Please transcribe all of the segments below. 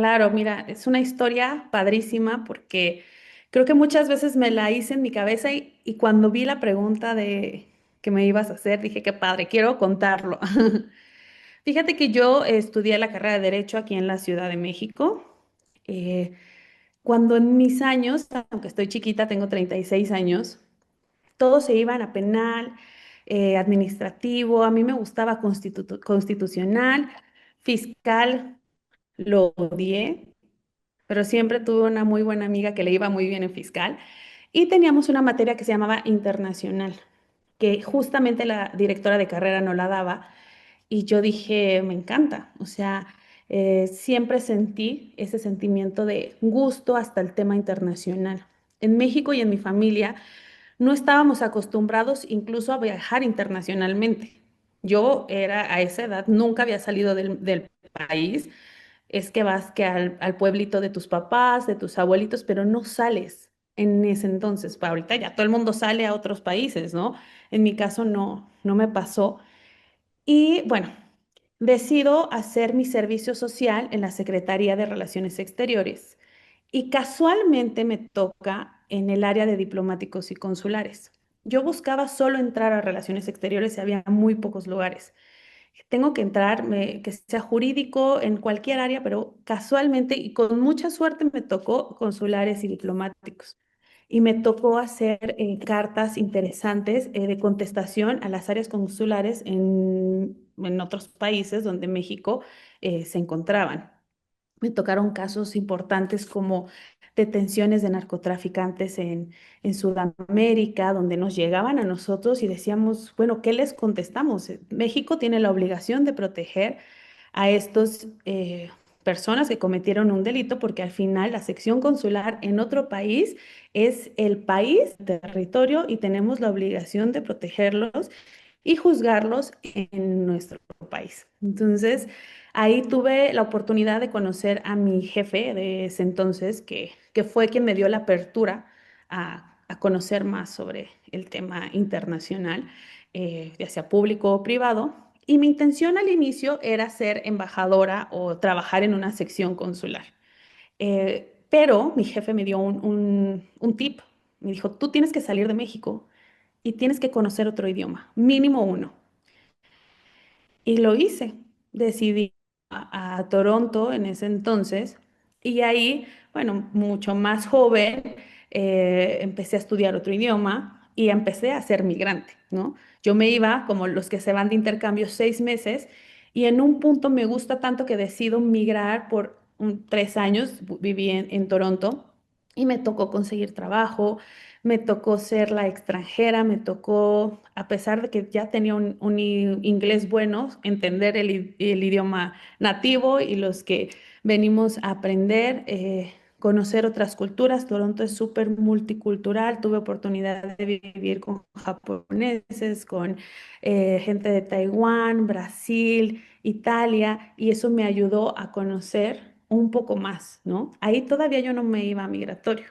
Claro, mira, es una historia padrísima porque creo que muchas veces me la hice en mi cabeza y cuando vi la pregunta de que me ibas a hacer, dije, qué padre, quiero contarlo. Fíjate que yo estudié la carrera de Derecho aquí en la Ciudad de México. Eh, Cuando en mis años, aunque estoy chiquita, tengo 36 años, todos se iban a penal, administrativo, a mí me gustaba constitucional, fiscal, lo odié, pero siempre tuve una muy buena amiga que le iba muy bien en fiscal y teníamos una materia que se llamaba internacional, que justamente la directora de carrera no la daba y yo dije, me encanta, o sea, siempre sentí ese sentimiento de gusto hasta el tema internacional. En México y en mi familia no estábamos acostumbrados incluso a viajar internacionalmente. Yo era a esa edad, nunca había salido del país, es que vas que al pueblito de tus papás, de tus abuelitos, pero no sales en ese entonces. Pa' ahorita ya todo el mundo sale a otros países, ¿no? En mi caso no me pasó. Y bueno, decido hacer mi servicio social en la Secretaría de Relaciones Exteriores y casualmente me toca en el área de diplomáticos y consulares. Yo buscaba solo entrar a Relaciones Exteriores y había muy pocos lugares. Tengo que entrar, que sea jurídico en cualquier área, pero casualmente y con mucha suerte me tocó consulares y diplomáticos. Y me tocó hacer cartas interesantes de contestación a las áreas consulares en otros países donde México se encontraban. Me tocaron casos importantes como detenciones de narcotraficantes en Sudamérica, donde nos llegaban a nosotros y decíamos, bueno, ¿qué les contestamos? México tiene la obligación de proteger a estos personas que cometieron un delito, porque al final la sección consular en otro país es el país, territorio, y tenemos la obligación de protegerlos y juzgarlos en nuestro país. Entonces, ahí tuve la oportunidad de conocer a mi jefe de ese entonces, que fue quien me dio la apertura a conocer más sobre el tema internacional, ya sea público o privado. Y mi intención al inicio era ser embajadora o trabajar en una sección consular. Pero mi jefe me dio un tip. Me dijo, tú tienes que salir de México y tienes que conocer otro idioma, mínimo uno. Y lo hice. Decidí a Toronto en ese entonces y ahí, bueno, mucho más joven, empecé a estudiar otro idioma y empecé a ser migrante, ¿no? Yo me iba como los que se van de intercambio 6 meses y en un punto me gusta tanto que decido migrar por 3 años, viví en Toronto y me tocó conseguir trabajo, me tocó ser la extranjera, me tocó, a pesar de que ya tenía un inglés bueno, entender el idioma nativo y los que venimos a aprender, conocer otras culturas. Toronto es súper multicultural, tuve oportunidad de vivir con japoneses, con gente de Taiwán, Brasil, Italia, y eso me ayudó a conocer un poco más, ¿no? Ahí todavía yo no me iba a migratorio.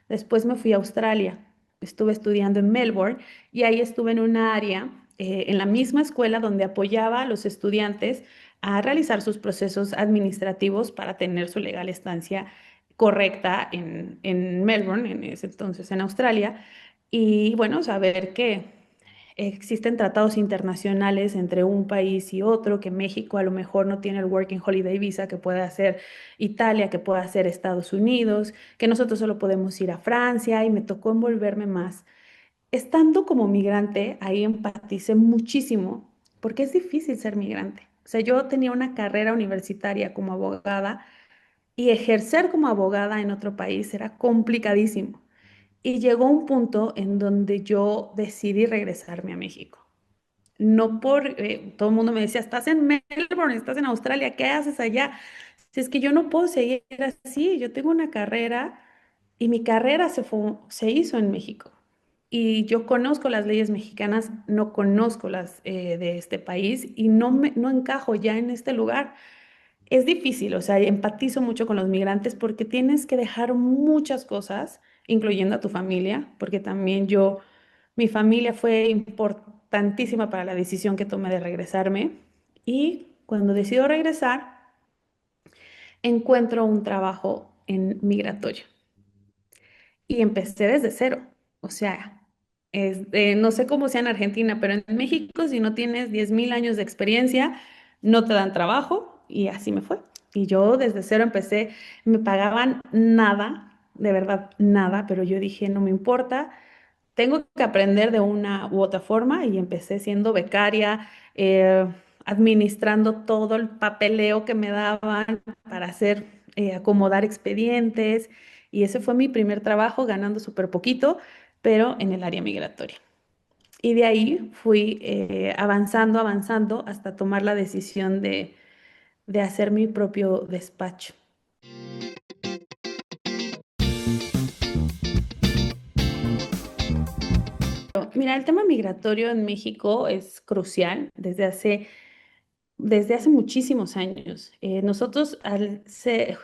Después me fui a Australia, estuve estudiando en Melbourne y ahí estuve en un área, en la misma escuela donde apoyaba a los estudiantes a realizar sus procesos administrativos para tener su legal estancia correcta en Melbourne, en ese entonces en Australia. Y bueno, saber que existen tratados internacionales entre un país y otro, que México a lo mejor no tiene el Working Holiday Visa que puede hacer Italia, que puede hacer Estados Unidos, que nosotros solo podemos ir a Francia y me tocó envolverme más. Estando como migrante, ahí empaticé muchísimo porque es difícil ser migrante. O sea, yo tenía una carrera universitaria como abogada y ejercer como abogada en otro país era complicadísimo. Y llegó un punto en donde yo decidí regresarme a México. No por, todo el mundo me decía, estás en Melbourne, estás en Australia, ¿qué haces allá? Si es que yo no puedo seguir así, yo tengo una carrera y mi carrera se hizo en México. Y yo conozco las leyes mexicanas, no conozco las de este país y no encajo ya en este lugar. Es difícil, o sea, empatizo mucho con los migrantes porque tienes que dejar muchas cosas, incluyendo a tu familia, porque también mi familia fue importantísima para la decisión que tomé de regresarme. Y cuando decido regresar, encuentro un trabajo en migratorio y empecé desde cero. O sea, no sé cómo sea en Argentina, pero en México si no tienes 10.000 años de experiencia, no te dan trabajo y así me fue. Y yo desde cero empecé, me pagaban nada, de verdad nada, pero yo dije, no me importa, tengo que aprender de una u otra forma y empecé siendo becaria, administrando todo el papeleo que me daban para hacer, acomodar expedientes y ese fue mi primer trabajo ganando súper poquito, pero en el área migratoria. Y de ahí fui avanzando, avanzando hasta tomar la decisión de hacer mi propio despacho. Mira, el tema migratorio en México es crucial desde hace muchísimos años. Nosotros,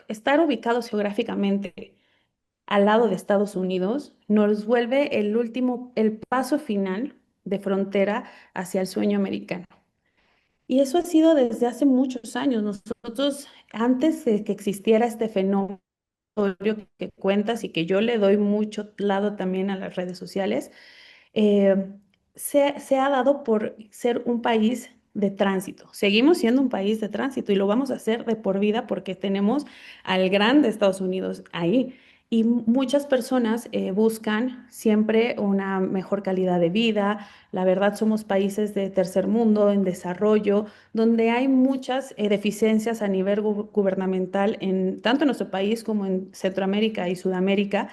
estar ubicados geográficamente al lado de Estados Unidos, nos vuelve el paso final de frontera hacia el sueño americano. Y eso ha sido desde hace muchos años. Nosotros, antes de que existiera este fenómeno que cuentas y que yo le doy mucho lado también a las redes sociales, eh, se ha dado por ser un país de tránsito. Seguimos siendo un país de tránsito y lo vamos a hacer de por vida porque tenemos al gran de Estados Unidos ahí. Y muchas personas buscan siempre una mejor calidad de vida. La verdad, somos países de tercer mundo, en desarrollo, donde hay muchas deficiencias a nivel gubernamental, tanto en nuestro país como en Centroamérica y Sudamérica.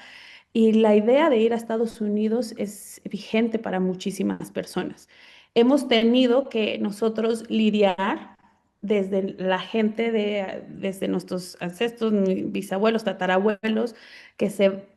Y la idea de ir a Estados Unidos es vigente para muchísimas personas. Hemos tenido que nosotros lidiar desde la gente desde nuestros ancestros, bisabuelos, tatarabuelos,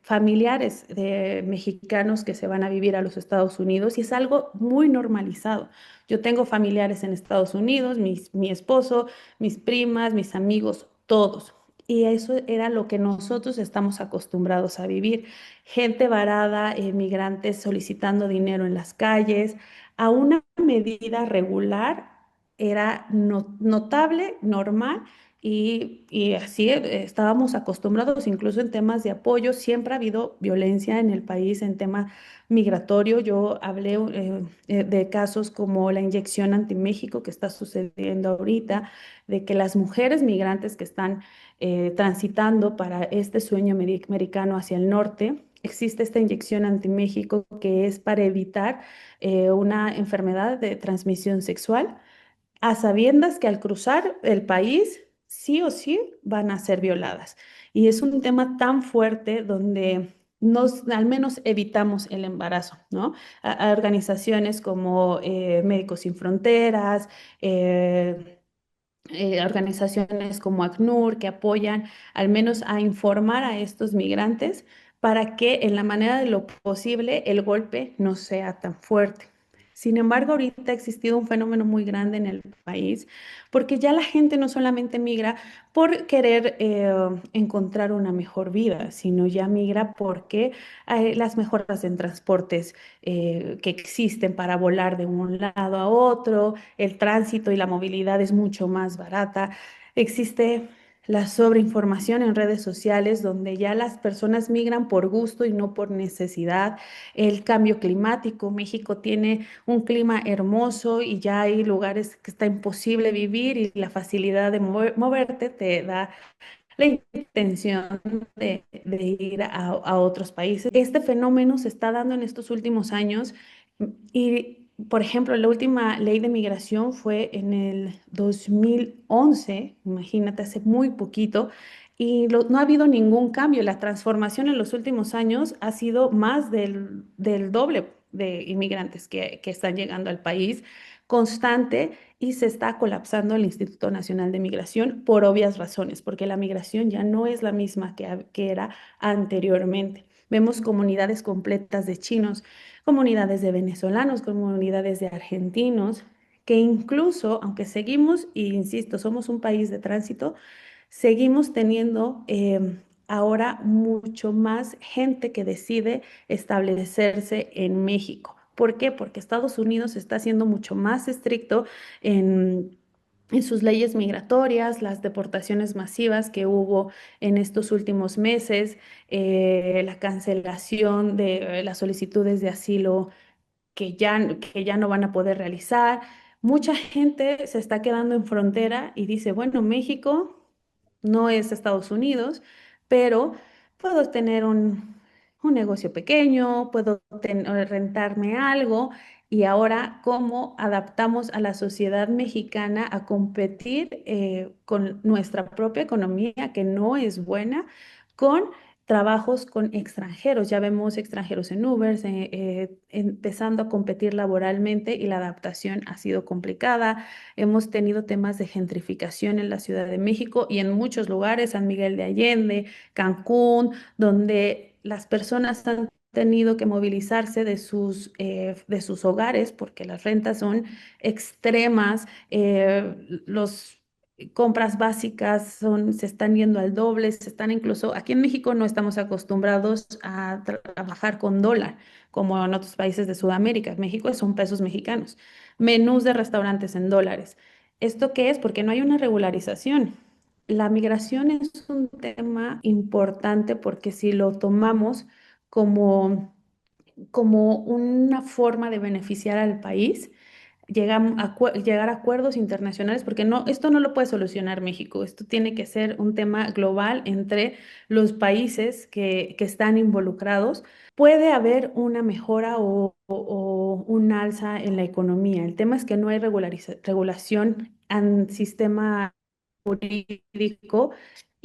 familiares de mexicanos que se van a vivir a los Estados Unidos y es algo muy normalizado. Yo tengo familiares en Estados Unidos, mi esposo, mis primas, mis amigos, todos. Y eso era lo que nosotros estamos acostumbrados a vivir. Gente varada, migrantes solicitando dinero en las calles, a una medida regular, era notable, normal, y así estábamos acostumbrados, incluso en temas de apoyo. Siempre ha habido violencia en el país en tema migratorio. Yo hablé de casos como la inyección anti-México que está sucediendo ahorita, de que las mujeres migrantes que están transitando para este sueño americano hacia el norte. Existe esta inyección anti-México que es para evitar una enfermedad de transmisión sexual, a sabiendas que al cruzar el país sí o sí van a ser violadas. Y es un tema tan fuerte donde al menos evitamos el embarazo, ¿no? A organizaciones como Médicos Sin Fronteras, organizaciones como ACNUR que apoyan al menos a informar a estos migrantes para que en la manera de lo posible el golpe no sea tan fuerte. Sin embargo, ahorita ha existido un fenómeno muy grande en el país porque ya la gente no solamente migra por querer encontrar una mejor vida, sino ya migra porque las mejoras en transportes que existen para volar de un lado a otro, el tránsito y la movilidad es mucho más barata. Existe la sobreinformación en redes sociales donde ya las personas migran por gusto y no por necesidad. El cambio climático, México tiene un clima hermoso y ya hay lugares que está imposible vivir y la facilidad de moverte te da la intención de ir a otros países. Este fenómeno se está dando en estos últimos años y, por ejemplo, la última ley de migración fue en el 2011, imagínate, hace muy poquito, y no ha habido ningún cambio. La transformación en los últimos años ha sido más del doble de inmigrantes que están llegando al país constante y se está colapsando el Instituto Nacional de Migración por obvias razones, porque la migración ya no es la misma que era anteriormente. Vemos comunidades completas de chinos, comunidades de venezolanos, comunidades de argentinos, que incluso, aunque seguimos, e insisto, somos un país de tránsito, seguimos teniendo ahora mucho más gente que decide establecerse en México. ¿Por qué? Porque Estados Unidos está siendo mucho más estricto en en sus leyes migratorias, las deportaciones masivas que hubo en estos últimos meses, la cancelación de las solicitudes de asilo que ya no van a poder realizar. Mucha gente se está quedando en frontera y dice, bueno, México no es Estados Unidos, pero puedo tener un negocio pequeño, puedo rentarme algo. Y ahora, ¿cómo adaptamos a la sociedad mexicana a competir con nuestra propia economía, que no es buena, con trabajos con extranjeros? Ya vemos extranjeros en Uber, empezando a competir laboralmente y la adaptación ha sido complicada. Hemos tenido temas de gentrificación en la Ciudad de México y en muchos lugares, San Miguel de Allende, Cancún, donde las personas han tenido que movilizarse de sus hogares porque las rentas son extremas, los compras básicas se están yendo al doble, se están incluso, aquí en México no estamos acostumbrados a trabajar con dólar, como en otros países de Sudamérica. México son pesos mexicanos, menús de restaurantes en dólares. ¿Esto qué es? Porque no hay una regularización. La migración es un tema importante porque si lo tomamos como, como una forma de beneficiar al país, llegar a acuerdos internacionales, porque no, esto no lo puede solucionar México, esto tiene que ser un tema global entre los países que están involucrados. Puede haber una mejora o un alza en la economía. El tema es que no hay regulación en sistema jurídico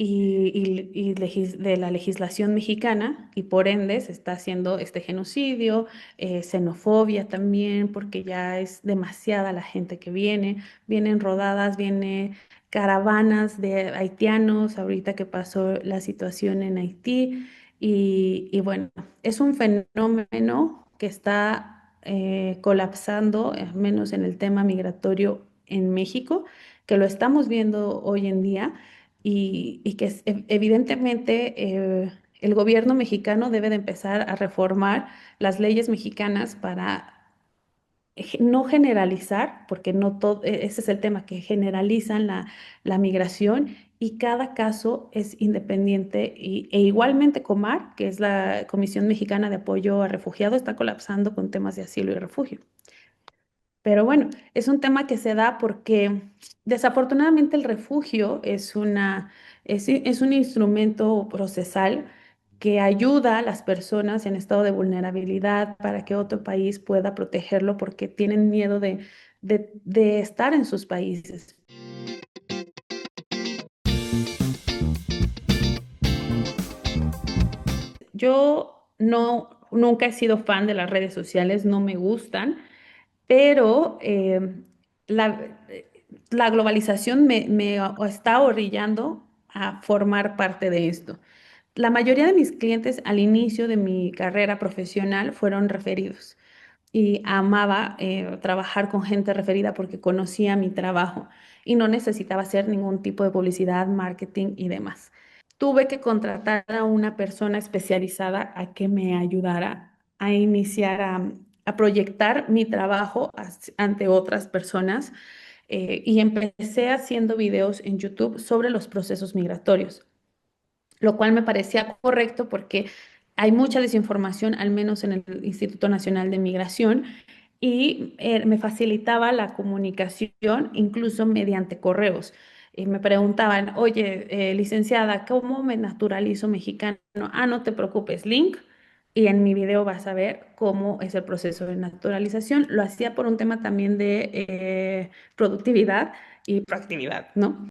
de la legislación mexicana y por ende se está haciendo este genocidio, xenofobia también, porque ya es demasiada la gente que vienen rodadas, vienen caravanas de haitianos, ahorita que pasó la situación en Haití, y bueno, es un fenómeno que está colapsando, al menos en el tema migratorio en México, que lo estamos viendo hoy en día y que evidentemente el gobierno mexicano debe de empezar a reformar las leyes mexicanas para no generalizar, porque no todo, ese es el tema, que generalizan la migración y cada caso es independiente e igualmente Comar, que es la Comisión Mexicana de Apoyo a Refugiados, está colapsando con temas de asilo y refugio. Pero bueno, es un tema que se da porque desafortunadamente el refugio es un instrumento procesal que ayuda a las personas en estado de vulnerabilidad para que otro país pueda protegerlo porque tienen miedo de estar en sus países. Yo nunca he sido fan de las redes sociales, no me gustan. Pero la, la globalización me está orillando a formar parte de esto. La mayoría de mis clientes al inicio de mi carrera profesional fueron referidos y amaba trabajar con gente referida porque conocía mi trabajo y no necesitaba hacer ningún tipo de publicidad, marketing y demás. Tuve que contratar a una persona especializada a que me ayudara a iniciar a proyectar mi trabajo ante otras personas y empecé haciendo videos en YouTube sobre los procesos migratorios, lo cual me parecía correcto porque hay mucha desinformación, al menos en el Instituto Nacional de Migración, y me facilitaba la comunicación incluso mediante correos. Me preguntaban, oye, licenciada, ¿cómo me naturalizo mexicano? Ah, no te preocupes, link. Y en mi video vas a ver cómo es el proceso de naturalización. Lo hacía por un tema también de productividad y proactividad, ¿no?